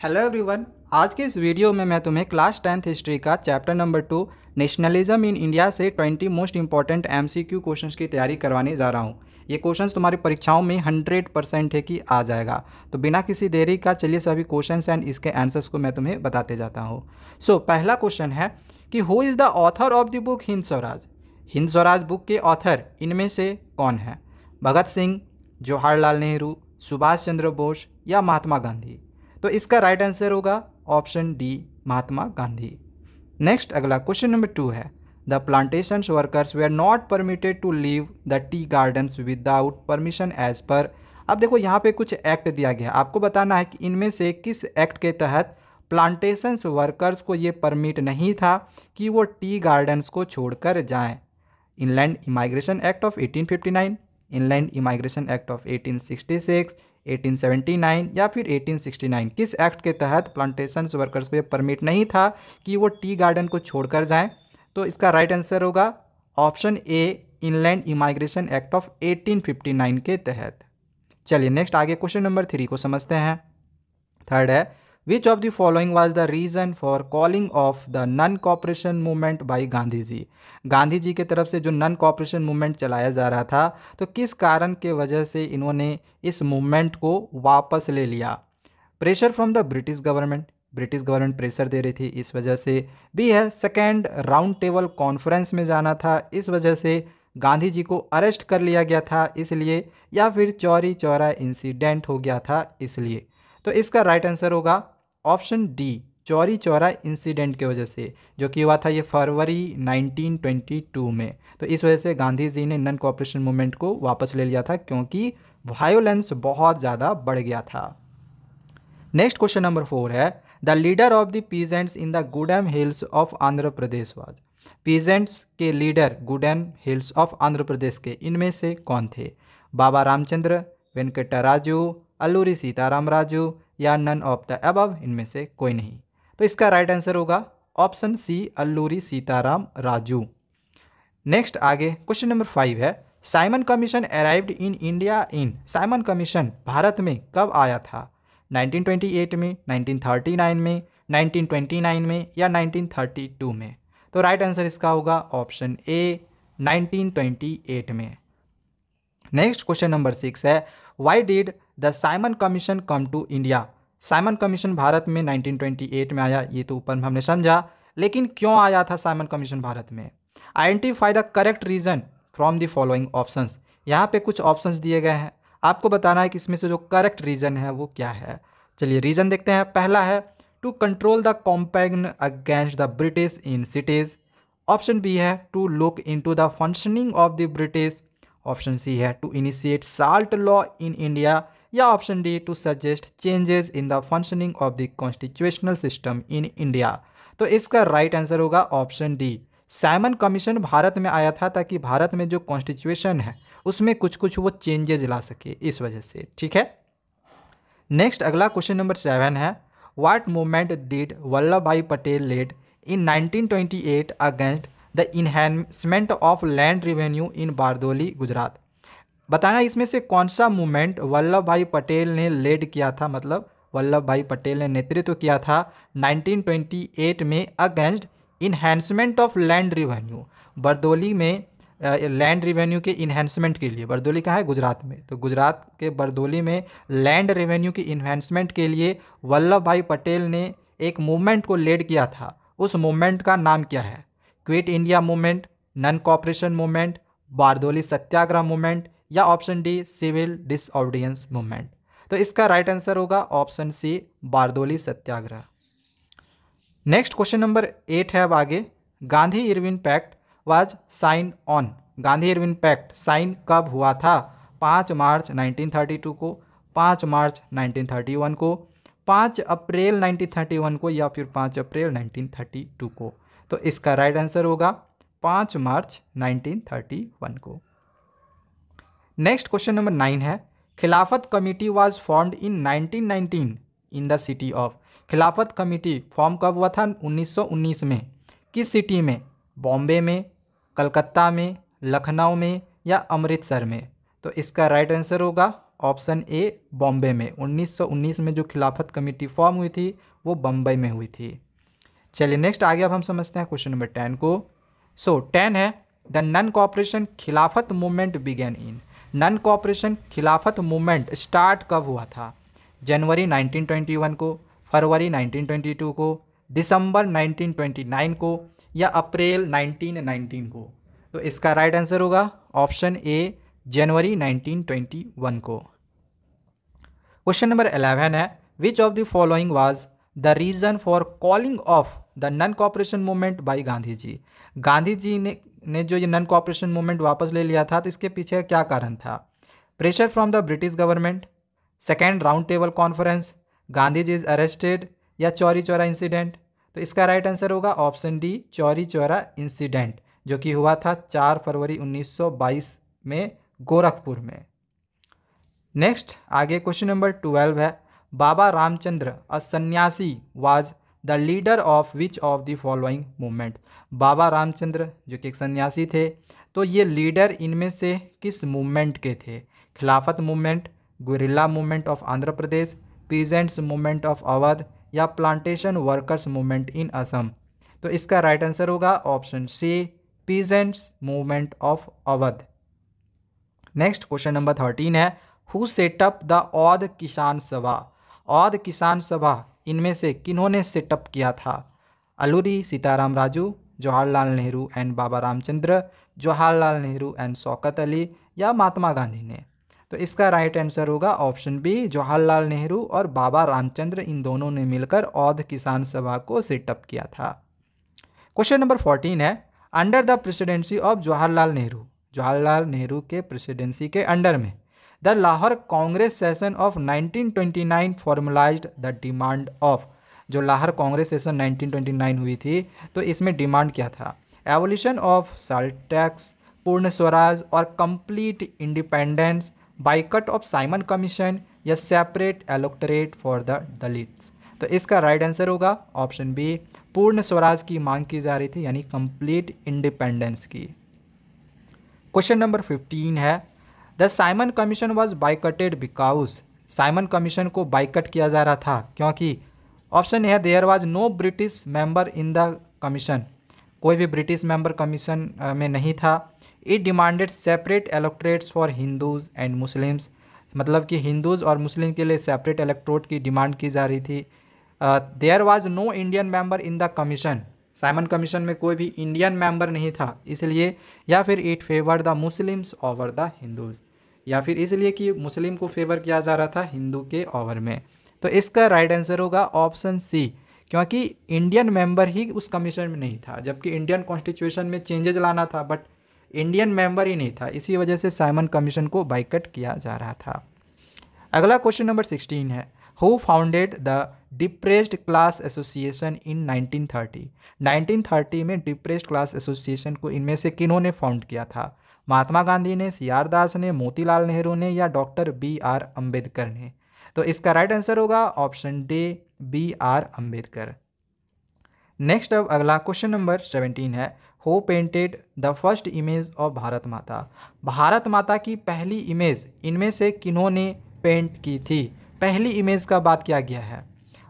Hello everyone. आज के इस वीडियो में मैं तुम्हें क्लास 10th हिस्ट्री का chapter number 2 nationalism in India से 20 मोस्ट इंपॉर्टेंट एमसीक्यू क्वेश्चंस की तैयारी करवाने जा रहा हूं। ये क्वेश्चंस तुम्हारी परीक्षाओं में 100% है कि आ जाएगा। तो बिना किसी देरी का चलिए सभी क्वेश्चंस एंड इसके आंसर्स को मैं तुम्हें बताते जाता हूँ। पहला क्वेश्चन है कि who is the author of the book Hind Swaraj. Hind Swaraj book के ऑथर इनमें से कौन है? भगत सिंह, जवाहरलाल नेहरू, सुभाष चंद्र बोस या महात्मा गांधी। तो इसका राइट आंसर होगा option D, Mahatma Gandhi. Next अगला क्वेश्चन नंबर 2 है the plantation workers were not permitted to leave the tea gardens without permission as per. अब देखो यहाँ पे कुछ एक्ट दिया गया, आपको बताना है कि इनमें से किस एक्ट के तहत प्लांटेशन वर्कर्स को ये परमिट नहीं था कि वो टी गार्डन्स को छोड़कर जाएं। Inland immigration act of 1859, inland immigration act of 1866, 1879 या फिर 1869। किस एक्ट के तहत प्लांटेशन वर्कर्स को ये परमिट नहीं था कि वो टी गार्डन को छोड़कर जाएं? तो इसका राइट आंसर होगा option A, inland immigration act of 1859 के तहत। चलिए नेक्स्ट आगे क्वेश्चन नंबर 3 को समझते हैं। थर्ड है which of the following was the reason for calling off the non cooperation movement by Gandhi ji. Gandhi ji की तरफ से जो नन कॉपरेशन मूवमेंट चलाया जा रहा था, तो किस कारण के वजह से इन्होंने इस मूवमेंट को वापस ले लिया? Pressure from the British government, British government pressure दे रही थी इस वजह से। भी है सेकेंड राउंड टेबल कॉन्फ्रेंस में जाना था इस वजह से गांधी जी को अरेस्ट कर लिया गया था इसलिए, या फिर चौरी चौरा इंसिडेंट हो गया था इसलिए। तो इसका राइट आंसर होगा option D, Chauri Chaura incident की वजह से, जो कि हुआ था ये फरवरी 1922 में। तो इस वजह से गांधी जी ने नन कॉपरेशन मूवमेंट को वापस ले लिया था क्योंकि वायोलेंस बहुत ज़्यादा बढ़ गया था। नेक्स्ट क्वेश्चन नंबर 4 है the leader of the peasants in the Gudem hills of Andhra Pradesh was. Peasants के leader Gudem hills of Andhra Pradesh के इनमें से कौन थे? बाबा रामचंद्र, वेंकटराजू, अल्लूरी सीताराम राजू या नन ऑफ द अबव, इनमें से कोई नहीं। तो इसका राइट आंसर होगा option C, Alluri Sitarama Raju. Next आगे क्वेश्चन नंबर 5 है Simon Commission arrived in India in. Simon commission Bharat में कब आया था? 1928 में, 1939 में, 1929 में या 1932 में? तो राइट आंसर इसका होगा ऑप्शन ए, 1928 में। नेक्स्ट क्वेश्चन नंबर 6 है why did the Simon Commission come to India. Simon commission Bharat में 1928 में आया, ये तो ऊपर में हमने समझा, लेकिन क्यों आया था साइमन कमीशन भारत में? Identify the correct reason from the following options. यहाँ पे कुछ ऑप्शंस दिए गए हैं, आपको बताना है कि इसमें से जो करेक्ट रीजन है वो क्या है। चलिए रीजन देखते हैं। पहला है to control the compact against the British in cities. Option B है to look into the functioning of the British. Option C है to initiate salt law in India या option D to suggest changes in the functioning of the constitutional system in India. तो इसका right answer होगा option D, Simon commission Bharat में आया था ताकि भारत में जो कॉन्स्टिट्यूशन है उसमें कुछ कुछ वो चेंजेस ला सके, इस वजह से। ठीक है। नेक्स्ट अगला क्वेश्चन नंबर 7 है what movement did Vallabh Bhai Patel led in 1928 against the enhancement of land revenue in Bardoli Gujarat. बताना इसमें से कौन सा मूवमेंट वल्लभ भाई पटेल ने लेड किया था, मतलब वल्लभ भाई पटेल ने नेतृत्व किया था 1928 में against enhancement of land revenue. Bardoli में लैंड रेवेन्यू के इन्हेंसमेंट के लिए, बरदोली कहाँ है? गुजरात में। तो गुजरात के बरदोली में लैंड रेवेन्यू की इन्हेंसमेंट के लिए वल्लभ भाई पटेल ने एक मूवमेंट को लीड किया था। उस मूवमेंट का नाम क्या है? Quit India movement, non cooperation movement, Bardoli Satyagraha movement या option D civil disobedience movement. तो इसका राइट आंसर होगा option C, Bardoli Satyagraha. Next question number 8 है अब आगे Gandhi Irwin pact was sign on. Gandhi Irwin pact sign कब हुआ था? 5 मार्च 1932 को, 5 मार्च 1931 को, 5 अप्रैल 1931 को या फिर 5 अप्रैल 1932 को। तो इसका राइट आंसर होगा 5 मार्च 1931 को। नेक्स्ट क्वेश्चन नंबर 9 है खिलाफत committee was formed in 1919 in the city of. खिलाफत कमेटी फॉर्म कब हुआ था? 1919 में। किस सिटी में? बॉम्बे में, कलकत्ता में, लखनऊ में या अमृतसर में? तो इसका राइट आंसर होगा ऑप्शन ए बॉम्बे में। 1919 में जो खिलाफत कमेटी फॉर्म हुई थी वो बम्बई में हुई थी। चलिए नेक्स्ट आगे अब हम समझते हैं क्वेश्चन नंबर 10 को। सो 10 है द नन कॉपरेशन खिलाफत movement began in. None corporation खिलाफत मूवमेंट स्टार्ट कब हुआ था? जनवरी 1921 को, फरवरी 1922 को, दिसंबर 1929 को या अप्रैल 1919 को? तो इसका राइट आंसर होगा ऑप्शन ए जनवरी 1921 को। क्वेश्चन नंबर 11 है which of the following was the reason for calling off the non cooperation movement by Gandhi ji. Gandhi ji ने जो ये नन कॉपरेशन मूवमेंट वापस ले लिया था तो इसके पीछे क्या कारण था? Pressure from the British government, second round table conference, Gandhi ji is arrested या चौरी चौरा इंसिडेंट? तो इसका राइट आंसर होगा option D Chauri Chaura incident, जो कि हुआ था 4 फरवरी 1922 में गोरखपुर में। नेक्स्ट आगे क्वेश्चन नंबर 12 है बाबा Ramchandra a sanyasi was the leader of which of the following movement. Baba Ramchandra जो कि एक सन्यासी थे, तो ये लीडर इनमें से किस मूवमेंट के थे? Khilafat movement, guerrilla movement of Andhra Pradesh, peasants movement of Awadh या plantation workers movement in Assam? तो इसका राइट आंसर होगा option C peasants movement of Awadh. Next question number 13 है हु सेटअप द औध किसान सभा। औध किसान सभा इनमें से किन्होंने सेटअप किया था? Alluri Sitaram Raju, Jawaharlal Nehru and Baba Ramchandra, Jawaharlal Nehru and Shaukat Ali या महात्मा गांधी ने? तो इसका राइट आंसर होगा ऑप्शन बी जवाहरलाल नेहरू और बाबा रामचंद्र इन दोनों ने मिलकर औध किसान सभा को सेटअप किया था। क्वेश्चन नंबर 14 है under the presidency of Jawaharlal Nehru. Jawaharlal Nehru के प्रेसिडेंसी के अंडर में the Lahore Congress session of 1929 formulized the demand of. जो लाहौर कांग्रेस सेशन 1929 हुई थी तो इसमें डिमांड क्या था? Evolution of salt tax, Purna Swaraj और complete independence, boycott of Simon commission या separate electorate for the Dalits? तो इसका राइट आंसर होगा ऑप्शन बी पूर्ण स्वराज की मांग की जा रही थी यानी कंप्लीट इंडिपेंडेंस की। क्वेश्चन नंबर 15 है the Simon commission was boycotted because. Simon commission को बाइकट किया जा रहा था क्योंकि ऑप्शन है there was no British member in the commission. कोई भी ब्रिटिश मेंबर कमीशन में नहीं था। It demanded separate electorates for Hindus and Muslims, मतलब कि हिंदूज़ और मुस्लिम के लिए सेपरेट इलेक्टोरेट की डिमांड की जा रही थी। There was no Indian member in the commission. Simon Commission में कोई भी इंडियन मेंबर नहीं था इसलिए, या फिर it favour the Muslims over the Hindus, या फिर इसलिए कि मुस्लिम को फेवर किया जा रहा था हिंदू के ओवर में। तो इसका राइट आंसर होगा ऑप्शन सी क्योंकि इंडियन मेंबर ही उस कमीशन में नहीं था, जबकि इंडियन कॉन्स्टिट्यूशन में चेंजेज लाना था बट इंडियन मेंबर ही नहीं था, इसी वजह से साइमन कमीशन को बाइकट किया जा रहा था। अगला क्वेश्चन नंबर 16 है who founded the depressed class association in 1930। 1930 में डिप्रेस्ड क्लास एसोसिएशन को इनमें से किन्होंने फाउंड किया था? महात्मा गांधी ने, सी.आर. दास ने, मोतीलाल नेहरू ने या डॉक्टर बी.आर. अम्बेडकर ने? तो इसका राइट आंसर होगा option D B R. Ambedkar. Next अब अगला क्वेश्चन नंबर 17 है who painted the first image of Bharat Mata. Bharat माता की पहली इमेज इनमें से किन्होंने पेंट की थी? पहली इमेज का बात किया गया है।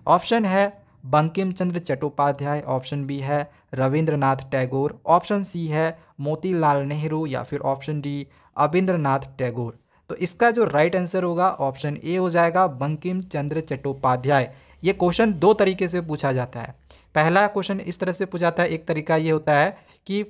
ऑप्शन है बंकिम चंद्र चट्टोपाध्याय, ऑप्शन बी है रविंद्रनाथ टैगोर, ऑप्शन सी है मोतीलाल नेहरू या फिर ऑप्शन डी अविंद्रनाथ टैगोर? तो इसका जो राइट आंसर होगा ऑप्शन ए हो जाएगा बंकिम चंद्र चट्टोपाध्याय। ये क्वेश्चन दो तरीके से पूछा जाता है। पहला क्वेश्चन इस तरह से पूछा जाता है, एक तरीका ये होता है कि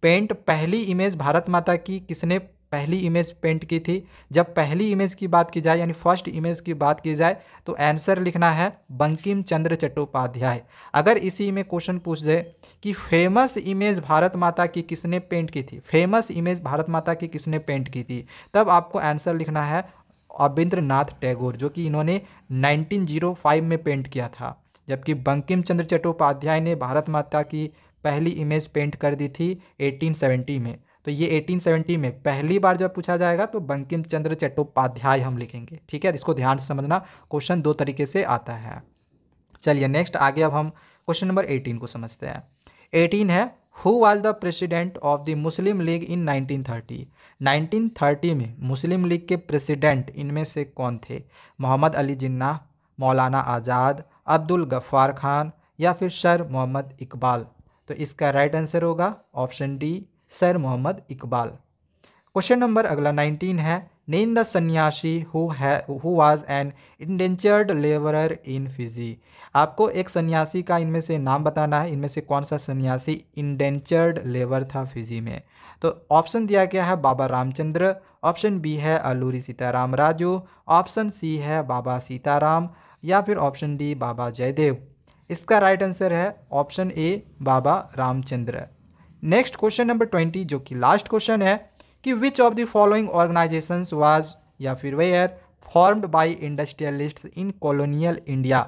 पेंट पहली इमेज भारत माता की किसने पहली इमेज पेंट की थी। जब पहली इमेज की बात की जाए यानी फर्स्ट इमेज की बात की जाए तो आंसर लिखना है बंकिम चंद्र चट्टोपाध्याय। अगर इसी में क्वेश्चन पूछ दे कि फेमस इमेज भारत माता की किसने पेंट की थी, फेमस इमेज भारत माता की किसने पेंट की थी, तब आपको आंसर लिखना है अविंद्रनाथ टैगोर, जो कि इन्होंने 1905 में पेंट किया था, जबकि बंकिम चंद्र चट्टोपाध्याय ने भारत माता की पहली इमेज पेंट कर दी थी 1870 में। तो ये 1870 में पहली बार जब पूछा जाएगा तो बंकिम चंद्र चट्टोपाध्याय हम लिखेंगे। ठीक है, इसको ध्यान से समझना, क्वेश्चन दो तरीके से आता है। चलिए नेक्स्ट आगे अब हम क्वेश्चन नंबर 18 को समझते हैं। 18 है who was the president of the Muslim League in 1930। 1930 में मुस्लिम लीग के प्रेसिडेंट इनमें से कौन थे? मोहम्मद अली जिन्ना, मौलाना आज़ाद, अब्दुल गफ्फार खान या फिर सर मोहम्मद इकबाल? तो इसका राइट आंसर होगा option D, sir Mohammad Iqbal. Question number अगला 19 है, name the sanyasi who was an indentured labourer in Fiji. आपको एक सन्यासी का इनमें से नाम बताना है, इनमें से कौन सा सन्यासी इंडेंचर्ड लेबर था फिजी में। तो ऑप्शन दिया गया है बाबा रामचंद्र, ऑप्शन बी है अल्लूरी सीताराम राजू, ऑप्शन सी है बाबा सीताराम या फिर ऑप्शन डी बाबा जयदेव। इसका राइट आंसर है option A, Baba Ramchandra. Next question number 20 जो कि लास्ट क्वेश्चन है कि which of the following organisations was या फिर were formed by industrialists in colonial India.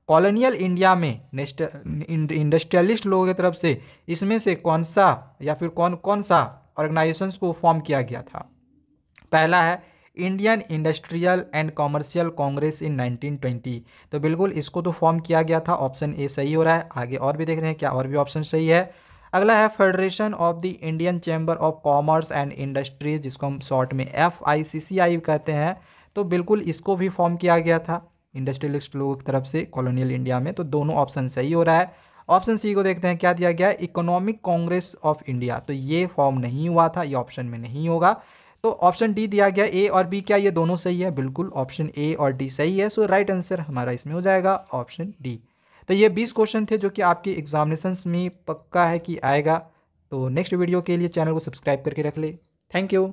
Colonial India में इंडस्ट्रियलिस्ट लोगों की तरफ से इसमें से कौन सा या फिर कौन कौन सा ऑर्गेनाइजेशंस को फॉर्म किया गया था? पहला है Indian industrial and commercial Congress in 1920। तो बिल्कुल इसको तो फॉर्म किया गया था, ऑप्शन ए सही हो रहा है। आगे और भी देख रहे हैं क्या और भी ऑप्शन सही है। अगला है federation of the Indian chamber of commerce and industries, जिसको हम शॉर्ट में FICCI कहते हैं। तो बिल्कुल इसको भी फॉर्म किया गया था इंडस्ट्रियलिस्ट लोगों की तरफ से कॉलोनियल इंडिया में। तो दोनों ऑप्शन सही हो रहा है। ऑप्शन सी को देखते हैं क्या दिया गया है, इकोनॉमिक कांग्रेस ऑफ इंडिया। तो ये फॉर्म नहीं हुआ था, ये ऑप्शन में नहीं होगा। तो ऑप्शन डी दिया गया, ए और बी क्या ये दोनों सही है? बिल्कुल ऑप्शन ए और डी सही है। सो राइट आंसर हमारा इसमें हो जाएगा ऑप्शन डी। तो ये 20 क्वेश्चन थे जो कि आपके एग्जामिनेशंस में पक्का है कि आएगा। तो नेक्स्ट वीडियो के लिए चैनल को सब्सक्राइब करके रख ले। Thank you.